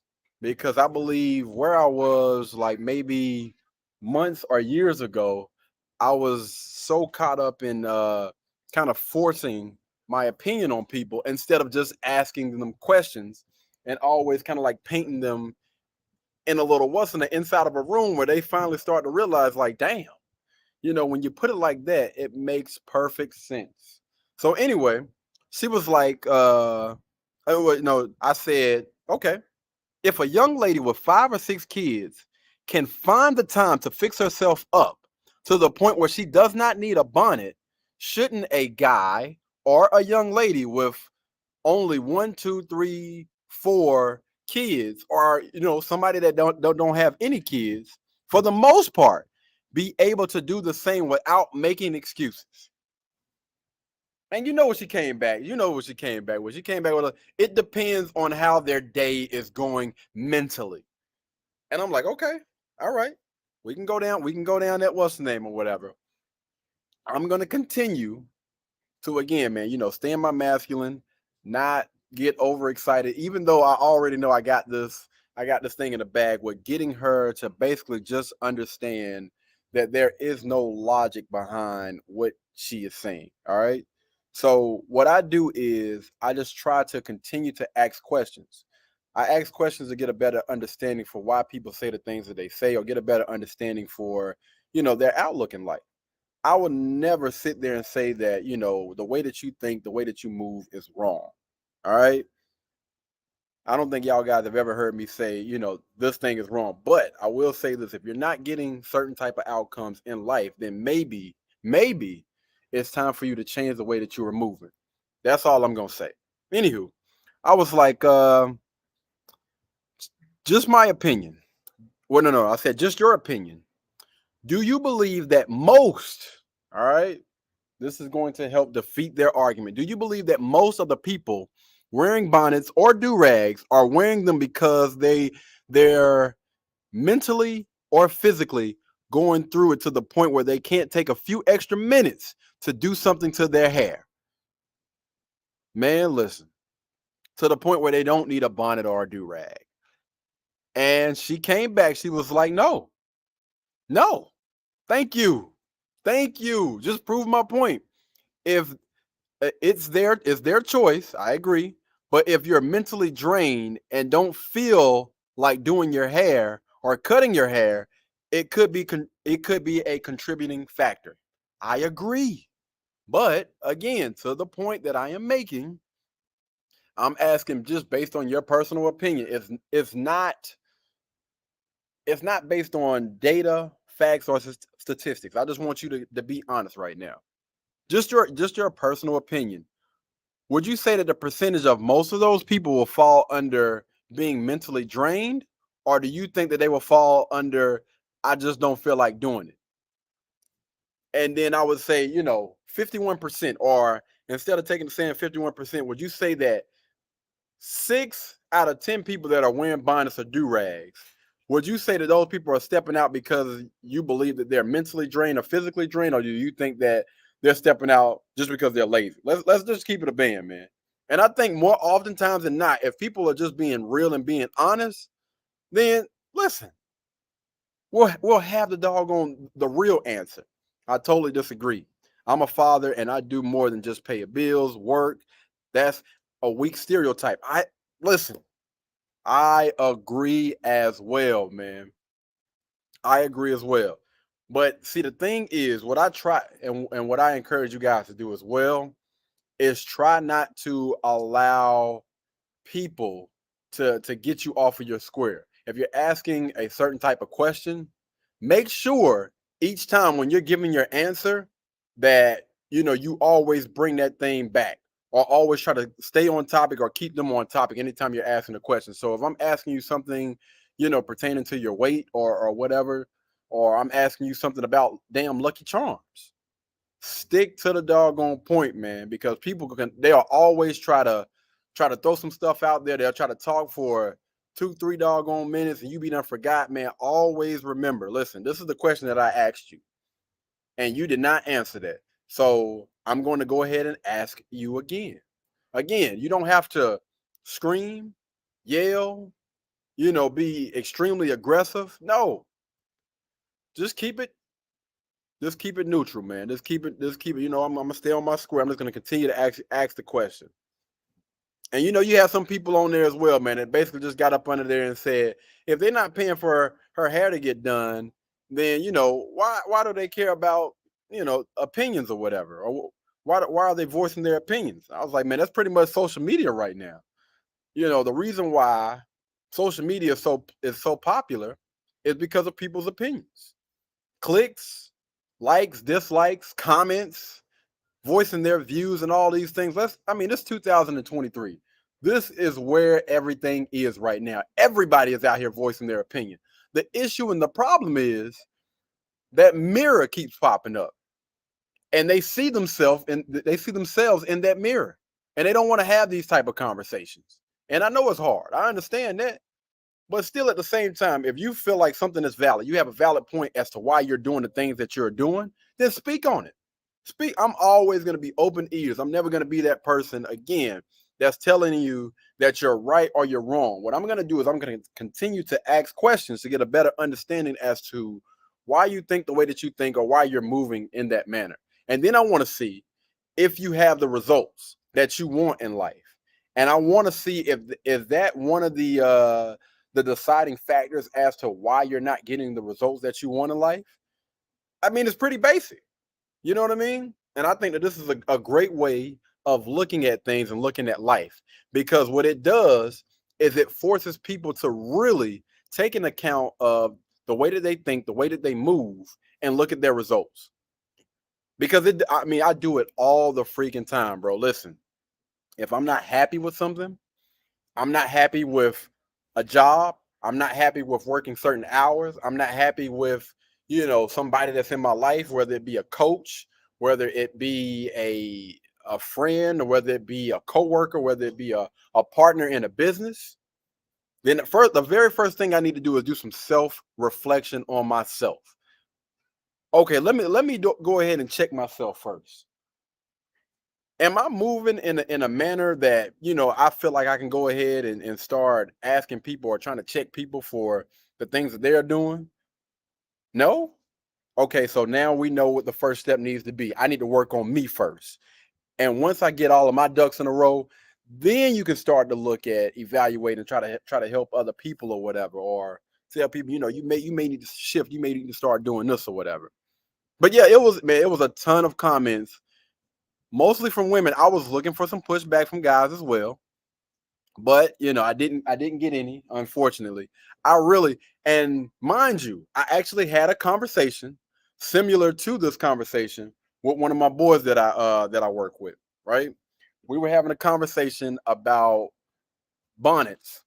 Because I believe where I was like maybe months or years ago, I was so caught up in kind of forcing my opinion on people instead of just asking them questions and always kind of like painting them in a little what's in the inside of a room where they finally start to realize like, damn, when you put it like that, it makes perfect sense. So anyway, she was like, oh, no, I said, okay. If a young lady with 5 or 6 kids can find the time to fix herself up to the point where she does not need a bonnet, shouldn't a guy or a young lady with only 1, 2, 3, 4 kids, or somebody that don't have any kids, for the most part, be able to do the same without making excuses? And you know what she came back. You know what she came back with. She came back with it depends on how their day is going mentally. And I'm like, okay, all right. We can go down that what's the name or whatever. I'm gonna continue to, again, man, stay in my masculine, not get overexcited, even though I already know I got this thing in the bag with getting her to basically just understand that there is no logic behind what she is saying. All right. So what I do is I just try to continue to ask questions. I ask questions to get a better understanding for why people say the things that they say, or get a better understanding for, their outlook in life. I would never sit there and say that, the way that you think, the way that you move is wrong. All right. I don't think y'all guys have ever heard me say, this thing is wrong. But I will say this: if you're not getting certain type of outcomes in life, then maybe it's time for you to change the way that you are moving. That's all I'm gonna say. Anywho, I was like, just my opinion. Well, no, I said just your opinion. Do you believe that most, all right, this is going to help defeat their argument. Do you believe that most of the people wearing bonnets or do-rags are wearing them because they're mentally or physically going through it to the point where they can't take a few extra minutes to do something to their hair? Man, listen, to the point where they don't need a bonnet or a do-rag. And she came back. She was like, no, thank you. Thank you. Just prove my point. If it's their choice, I agree. But if you're mentally drained and don't feel like doing your hair or cutting your hair, it could be a contributing factor. I agree. But again, to the point that I am making, I'm asking just based on your personal opinion. It's not based on data, facts, or statistics. I just want you to be honest right now. Just your personal opinion. Would you say that the percentage of most of those people will fall under being mentally drained, or do you think that they will fall under I just don't feel like doing it? And then I would say, 51%, or instead of saying 51%, would you say that 6 out of 10 people that are wearing bonnets or do-rags, would you say that those people are stepping out because you believe that they're mentally drained or physically drained, or do you think that they're stepping out just because they're lazy? Let's just keep it a band, man. And I think more oftentimes than not, if people are just being real and being honest, then listen, we'll have the real answer. I totally disagree. I'm a father and I do more than just pay bills, work. That's a weak stereotype. Listen, I agree as well, man. I agree as well. But see, the thing is, what I try and what I encourage you guys to do as well is try not to allow people to get you off of your square. If you're asking a certain type of question, make sure each time when you're giving your answer that you always bring that thing back, or always try to stay on topic or keep them on topic anytime you're asking a question. So if I'm asking you something, pertaining to your weight or whatever, or I'm asking you something about damn Lucky Charms, stick to the doggone point, man, because they'll always try to throw some stuff out there. They'll try to talk for 2-3 doggone minutes and you be done forgot, man. Always remember, listen, this is the question that I asked you and you did not answer that. So I'm going to go ahead and ask you again. Again, you don't have to scream, yell, be extremely aggressive. No, just keep it neutral, man. Just keep it. I'm gonna stay on my square. I'm just gonna continue to ask the question. And you have some people on there as well, man, that basically just got up under there and said, if they're not paying for her hair to get done, then why do they care about opinions or whatever, or why are they voicing their opinions? I was like, man, that's pretty much social media right now. The reason why social media is so popular is because of people's opinions, clicks, likes, dislikes, comments, voicing their views, and all these things. It's 2023. This is where everything is right now. Everybody is out here voicing their opinion. The issue and the problem is that mirror keeps popping up, and they see themselves in that mirror, and they don't want to have these type of conversations. And I know it's hard. I understand that. But still, at the same time, if you feel like something is valid, you have a valid point as to why you're doing the things that you're doing, then speak on it. Speak. I'm always going to be open ears. I'm never going to be that person again that's telling you that you're right or you're wrong. What I'm going to do is I'm going to continue to ask questions to get a better understanding as to why you think the way that you think or why you're moving in that manner. And then I want to see if you have the results that you want in life. And I want to see if that one of the deciding factors as to why you're not getting the results that you want in life. It's pretty basic. You know what I mean? And I think that this is a great way of looking at things and looking at life, because what it does is it forces people to really take an account of the way that they think, the way that they move, and look at their results. Because I do it all the freaking time, bro. Listen, if I'm not happy with something, I'm not happy with a job, I'm not happy with working certain hours, I'm not happy with, somebody that's in my life, whether it be a coach, whether it be a friend, or whether it be a coworker, whether it be a partner in a business, then the very first thing I need to do is do some self-reflection on myself. Okay, let me go ahead and check myself first. Am I moving in a manner that, I feel like I can go ahead and start asking people or trying to check people for the things that they're doing? No? Okay, so now we know what the first step needs to be. I need to work on me first. And once I get all of my ducks in a row, then you can start to look at evaluate and try to help other people or whatever, or tell people, you may need to shift, you may need to start doing this or whatever. But yeah, it was a ton of comments, mostly from women. I was looking for some pushback from guys as well, but I didn't get any, unfortunately. And mind you, I actually had a conversation similar to this conversation with one of my boys that I work with, right? We were having a conversation about bonnets,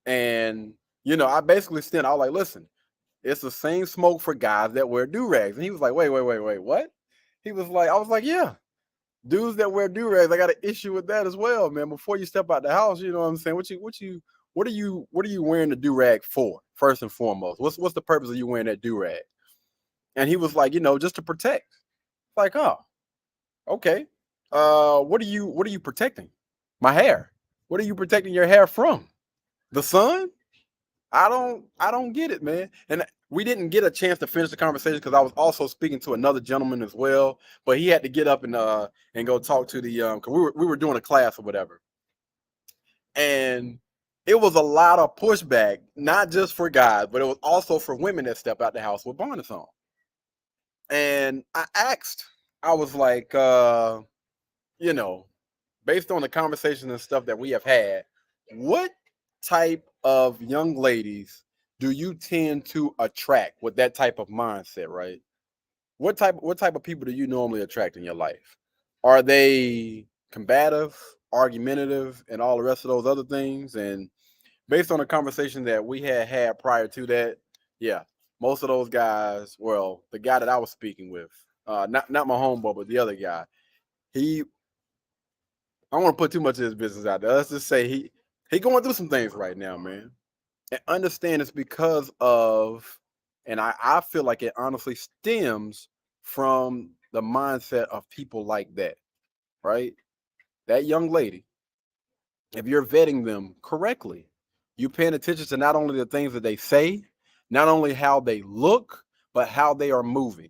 and I basically I was like, listen, it's the same smoke for guys that wear do-rags. And he was like, wait, what? I was like, yeah, dudes that wear do-rags, I got an issue with that as well, man. Before you step out the house, you know what I'm saying? What are you wearing the do-rag for, first and foremost? What's the purpose of you wearing that do-rag? And he was like, just to protect. Like, oh, okay. What are you protecting? My hair. What are you protecting your hair from? The sun? I don't get it, man. And we didn't get a chance to finish the conversation because I was also speaking to another gentleman as well, but he had to get up and go talk to the because we were doing a class or whatever. And it was a lot of pushback, not just for guys, but it was also for women that step out the house with bonnets on. And I was like, you know, based on the conversation and stuff that we have had, what type of young ladies do you tend to attract with that type of mindset, right? What type of people do you normally attract in your life? Are they combative, argumentative, and all the rest of those other things? And based on the conversation that we had prior to that, yeah, most of those guys, well, the guy that I was speaking with, not my homeboy, but the other guy, he I don't want to put too much of his business out there. Let's just say he going through some things right now, man. And understand it's because of, and I feel like it honestly stems from the mindset of people like that, right? That young lady, if you're vetting them correctly, you're paying attention to not only the things that they say, not only how they look, but how they are moving.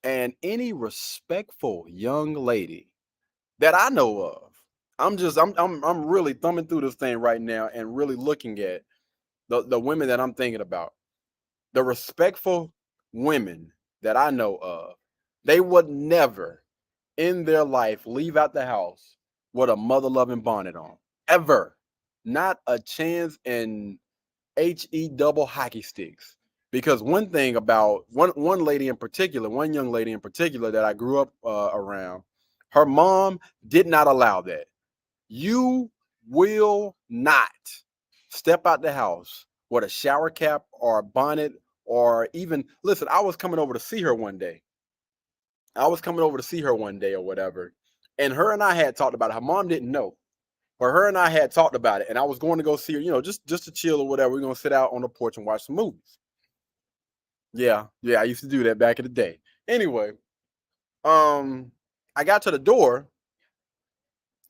And any respectful young lady that I know of, I'm really thumbing through this thing right now and really looking at the women that I'm thinking about. The respectful women that I know of, they would never in their life leave out the house with a mother loving bonnet on. Ever. Not a chance in HE double hockey sticks. Because one thing about one lady in particular, one young lady in particular that I grew up around, her mom did not allow that. You will not step out the house with a shower cap or a bonnet or even listen. I was coming over to see her one day. I was coming over to see her one day or whatever, and her and I had talked about it. Her mom didn't know, but her and I had talked about it, and I was going to go see her, just to chill or whatever. We're gonna sit out on the porch and watch some movies. Yeah, I used to do that back in the day. Anyway, I got to the door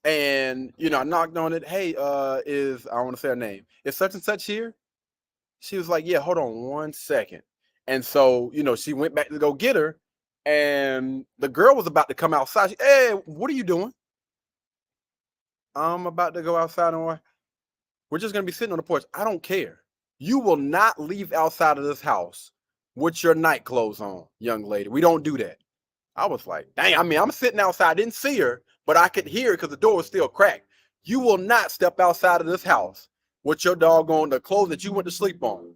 and I knocked on it. Hey, is I want to say her name. Is such and such here? She was like, yeah, hold on 1 second. And so, she went back to go get her, and the girl was about to come outside. Hey, what are you doing? I'm about to go outside and we're just gonna be sitting on the porch. I don't care. You will not leave outside of this house with your night clothes on, young lady. We don't do that. I was like, dang, I mean, I'm sitting outside. I didn't see her, but I could hear her because the door was still cracked. You will not step outside of this house with your doggone the clothes that you went to sleep on.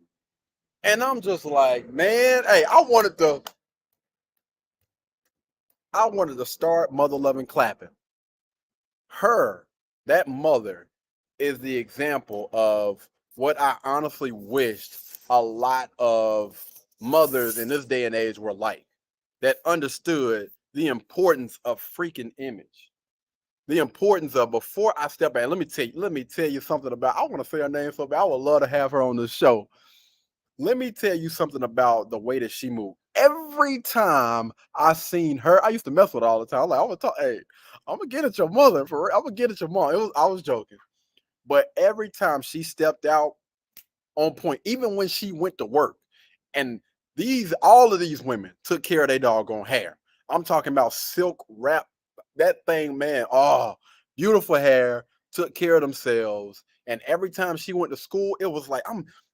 And I'm just like, man, hey, I wanted to start mother loving clapping. Her, that mother, is the example of what I honestly wished a lot of mothers in this day and age were like, that understood the importance of freaking image. The importance of before I step in, let me tell you something about, I want to say her name so bad. I would love to have her on the show. Let me tell you something about the way that she moved. Every time I seen her, I used to mess with her all the time. I'm like, I'm gonna talk, hey, I'm gonna get at your mother for real. I'm gonna get at your mom. I was joking. But every time she stepped out on point, even when she went to work, and all of these women took care of their doggone hair. I'm talking about silk wrap. That thing, man, oh, beautiful hair, took care of themselves. And every time she went to school, it was like,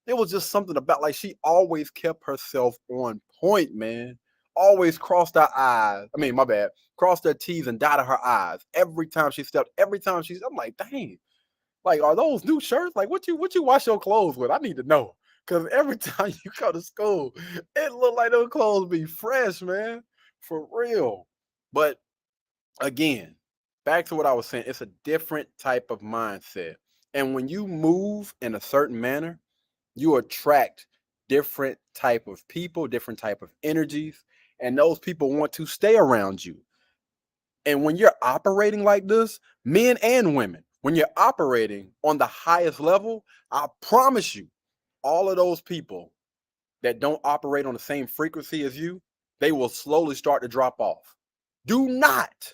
it was just something about, like, she always kept herself on point, man. Always crossed her eyes. I mean, my bad. Crossed her T's and dotted her eyes. Every time she stepped, I'm like, dang, like, are those new shirts? Like, what you wash your clothes with? I need to know. Cause every time you go to school, it look like those clothes be fresh, man. For real. But again, back to what I was saying, it's a different type of mindset. And when you move in a certain manner, you attract different type of people, different type of energies, and those people want to stay around you. And when you're operating like this, men and women, when you're operating on the highest level, I promise you, all of those people that don't operate on the same frequency as you, they will slowly start to drop off. Do not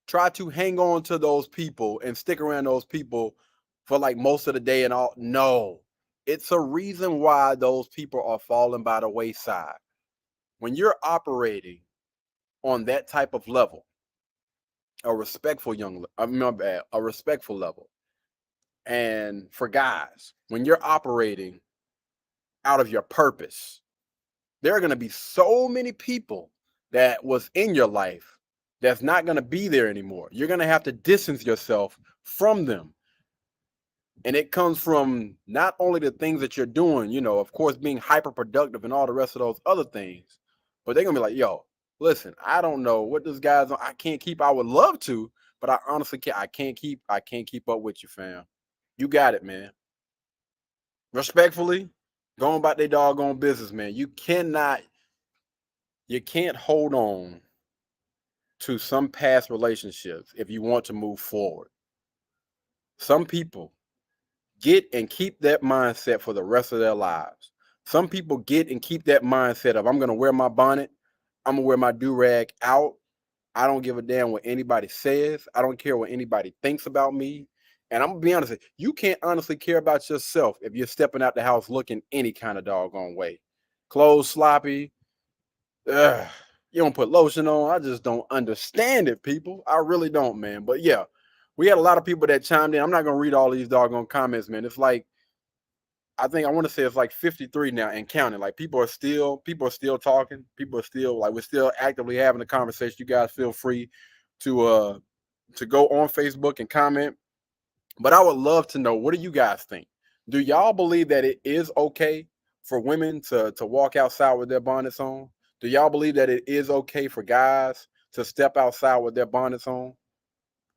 try to hang on to those people and stick around those people for like most of the day and all. No, it's a reason why those people are falling by the wayside. When you're operating on that type of level, a respectful a respectful level. And for guys, when you're operating out of your purpose, there are going to be so many people that was in your life that's not going to be there anymore. You're going to have to distance yourself from them. And it comes from not only the things that you're doing, of course, being hyper productive and all the rest of those other things, but they're going to be like, yo, listen, I don't know what this guy's on. I can't keep, I would love to, but I honestly can't. I can't keep up with you, fam. You got it, man. Respectfully, going about their doggone business, man. You can't hold on to some past relationships if you want to move forward. Some people get and keep that mindset for the rest of their lives. Some people get and keep that mindset of, I'm going to wear my bonnet. I'm going to wear my do-rag out. I don't give a damn what anybody says. I don't care what anybody thinks about me. And I'm going to be honest, you can't honestly care about yourself if you're stepping out the house looking any kind of doggone way. Clothes sloppy. Ugh, you don't put lotion on. I just don't understand it, people. I really don't, man. But yeah, we had a lot of people that chimed in. I'm not going to read all these doggone comments, man. It's like, I want to say it's like 53 now and counting. Like people are still talking. People are still like, we're still actively having a conversation. You guys feel free to go on Facebook and comment. But I would love to know, what do you guys think? Do y'all believe that it is okay for women to walk outside with their bonnets on? Do y'all believe that it is okay for guys to step outside with their bonnets on?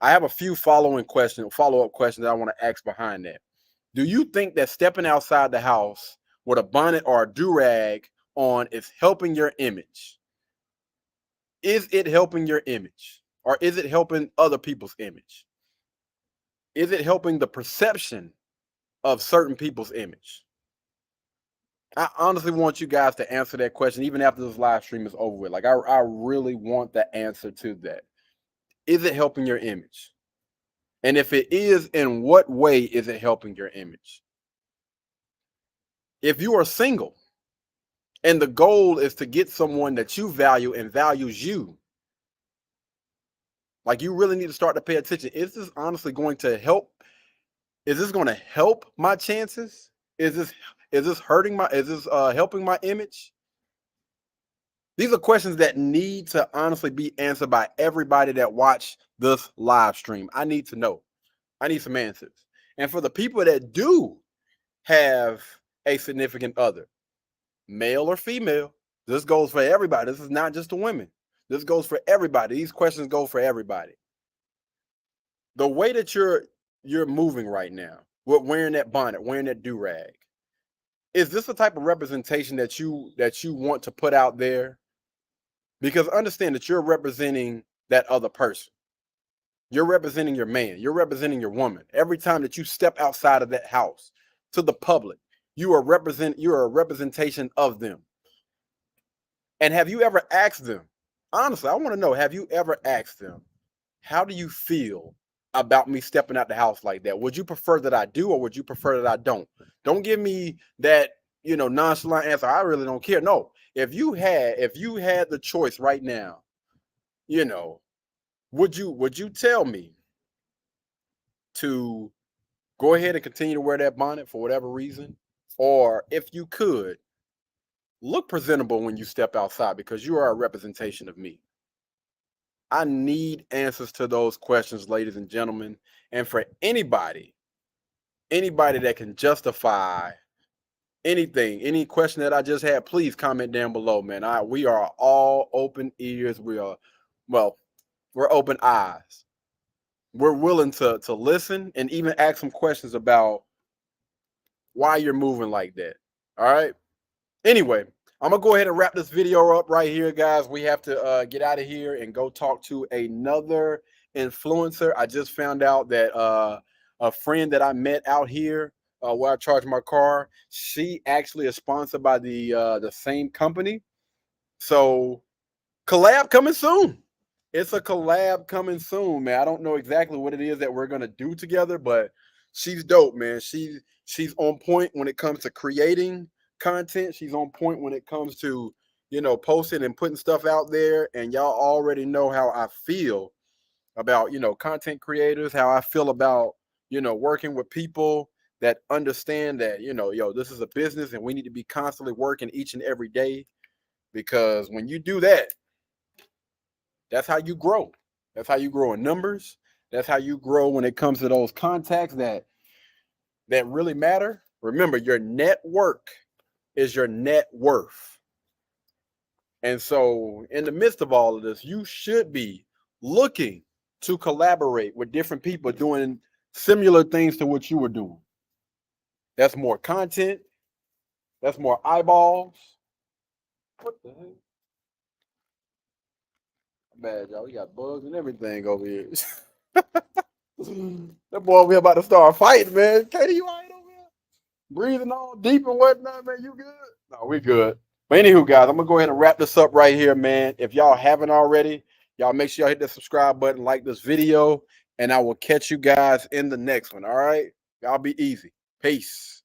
I have a few follow-up questions that I want to ask behind that. Do you think that stepping outside the house with a bonnet or a do-rag on is helping your image? Is it helping your image? Or is it helping other people's image? Is it helping the perception of certain people's image? I honestly want you guys to answer that question even after this live stream is over with. Like, I really want the answer to that. Is it helping your image? And if it is, in what way is it helping your image? If you are single and the goal is to get someone that you value and values you, like, you really need to start to pay attention. Is this honestly going to help? Is this going to help my chances? Is this hurting my, is this helping my image? These are questions that need to honestly be answered by everybody that watch this live stream. I need to know. I need some answers. And for the people that do have a significant other, male or female, this goes for everybody. This is not just the women. This goes for everybody. These questions go for everybody. The way that you're moving right now, with wearing that bonnet, wearing that do-rag, is this the type of representation that you want to put out there? Because understand that you're representing that other person. You're representing your man. You're representing your woman. Every time that you step outside of that house to the public, you're a representation of them. And have you ever asked them? Honestly, I want to know, have you ever asked them, how do you feel about me stepping out the house like that? Would you prefer that I do, or would you prefer that I don't? Don't give me that, nonchalant answer. I really don't care. No, if you had the choice right now, would you tell me to go ahead and continue to wear that bonnet for whatever reason? Or if you could, look presentable when you step outside, because you are a representation of me. I need answers to those questions, ladies and gentlemen. And for anybody that can justify anything, any question that I just had, please comment down below, man. We are all open ears. We're open eyes. We're willing to listen and even ask some questions about why you're moving like that. All right. Anyway, I'm gonna go ahead and wrap this video up right here, guys. We have to get out of here and go talk to another influencer. I just found out that a friend that I met out here where I charge my car, she actually is sponsored by the same company. So collab coming soon. It's a collab coming soon, man. I don't know exactly what it is that we're gonna do together, but she's dope, man. She's on point when it comes to creating content. She's on point when it comes to, posting and putting stuff out there. And y'all already know how I feel about, content creators, how I feel about, working with people that understand that, this is a business and we need to be constantly working each and every day, because when you do that, that's how you grow. That's how you grow in numbers. That's how you grow when it comes to those contacts that really matter. Remember, your network is your net worth. And so in the midst of all of this, you should be looking to collaborate with different people doing similar things to what you were doing. That's more content. That's more eyeballs. What the heck? Bad, y'all. We got bugs and everything over here. That boy over here about to start fighting, man. Katie, you all right over here? Breathing all deep and whatnot, man. You good? No, we good. But anywho, guys, I'm gonna go ahead and wrap this up right here, man. If y'all haven't already, y'all make sure y'all hit the subscribe button, like this video, and I will catch you guys in the next one. All right, y'all be easy. Peace.